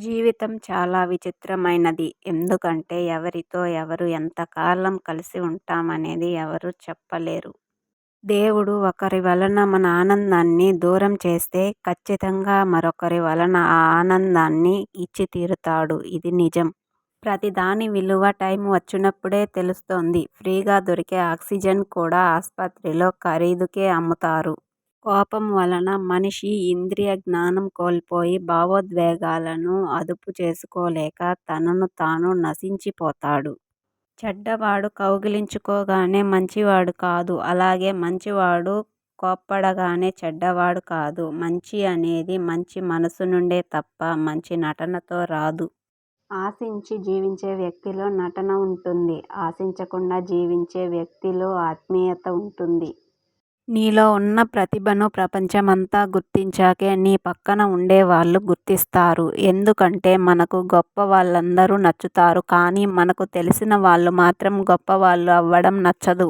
జీవితం చాలా విచిత్రమైనది. ఎందుకంటే ఎవరితో ఎవరు ఎంతకాలం కలిసి ఉంటామనేది ఎవరూ చెప్పలేరు. దేవుడు ఒకరి వలన మన ఆనందాన్ని దూరం చేస్తే ఖచ్చితంగా మరొకరి వలన ఆ ఆనందాన్ని ఇచ్చి తీరుతాడు. ఇది నిజం. ప్రతిదాని విలువ టైం వచ్చినప్పుడే తెలుస్తోంది. ఫ్రీగా దొరికే ఆక్సిజన్ కూడా ఆస్పత్రిలో ఖరీదుకే అమ్ముతారు. కోపం వలన మనిషి ఇంద్రియ జ్ఞానం కోల్పోయి భావోద్వేగాలను అదుపు చేసుకోలేక తనను తాను నశించిపోతాడు. చెడ్డవాడు కౌగిలించుకోగానే మంచివాడు కాదు. అలాగే మంచివాడు కోప్పడగానే చెడ్డవాడు కాదు. మంచి అనేది మంచి మనసు నుండే తప్ప మంచి నటనతో రాదు. ఆశించి జీవించే వ్యక్తిలో నటన ఉంటుంది. ఆశించకుండా జీవించే వ్యక్తిలో ఆత్మీయత ఉంటుంది. నీలో ఉన్న ప్రతిభను ప్రపంచమంతా గుర్తించాకే నీ పక్కన ఉండేవాళ్ళు గుర్తిస్తారు. ఎందుకంటే మనకు గొప్ప వాళ్ళందరూ నచ్చుతారు. కానీ మనకు తెలిసిన వాళ్ళు మాత్రం గొప్పవాళ్ళు అవ్వడం నచ్చదు.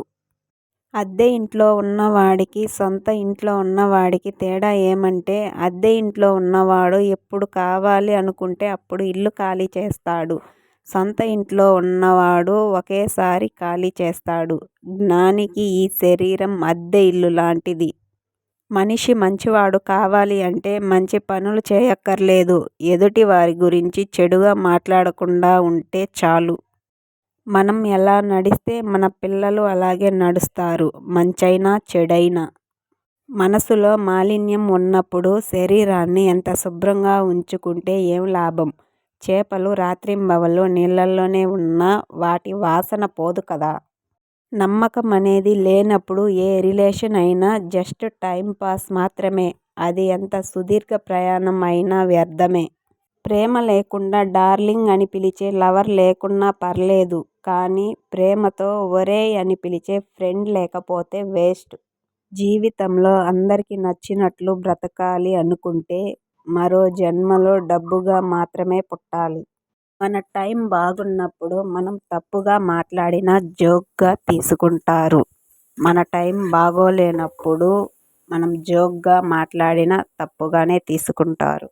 అద్దె ఇంట్లో ఉన్నవాడికి సొంత ఇంట్లో ఉన్నవాడికి తేడా ఏమంటే అద్దె ఇంట్లో ఉన్నవాడు ఎప్పుడు కావాలి అనుకుంటే అప్పుడు ఇల్లు ఖాళీ చేస్తాడు. సొంత ఇంట్లో ఉన్నవాడు ఒకేసారి ఖాళీ చేస్తాడు. జ్ఞానికి ఈ శరీరం అద్దె ఇల్లు లాంటిది. మనిషి మంచివాడు కావాలి అంటే మంచి పనులు చేయక్కర్లేదు. ఎదుటి వారి గురించి చెడుగా మాట్లాడకుండా ఉంటే చాలు. మనం ఎలా నడిస్తే మన పిల్లలు అలాగే నడుస్తారు. మంచైనా చెడైనా. మనసులో మాలిన్యం ఉన్నప్పుడు శరీరాన్ని ఎంత శుభ్రంగా ఉంచుకుంటే ఏం లాభం? చేపలు రాత్రింబవళ్ళు నీళ్ళల్లోనే ఉన్నా వాటి వాసన పోదు కదా. నమ్మకం అనేది లేనప్పుడు ఏ రిలేషన్ అయినా జస్ట్ టైం పాస్ మాత్రమే. అది ఎంత సుదీర్ఘ ప్రయాణం అయినా వ్యర్థమే. ప్రేమ లేకుండా డార్లింగ్ అని పిలిచే లవర్ లేకున్నా పర్లేదు. కానీ ప్రేమతో ఒరేయ్ అని పిలిచే ఫ్రెండ్ లేకపోతే వేస్ట్. జీవితంలో అందరికీ నచ్చినట్లు బ్రతకాలి అనుకుంటే మరో జన్మలో డబ్బుగా మాత్రమే పుట్టాలి. మన టైం బాగున్నప్పుడు మనం తప్పుగా మాట్లాడినా జోక్గా తీసుకుంటారు. మన టైం బాగోలేనప్పుడు మనం జోక్గా మాట్లాడినా తప్పుగానే తీసుకుంటారు.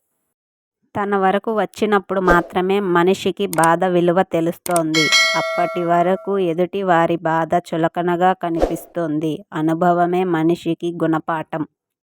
తన వరకు వచ్చినప్పుడు మాత్రమే మనిషికి బాధ విలువ తెలుస్తోంది. అప్పటి వరకు ఎదుటి వారి బాధ చులకనగా కనిపిస్తుంది. అనుభవమే మనిషికి గుణపాఠం.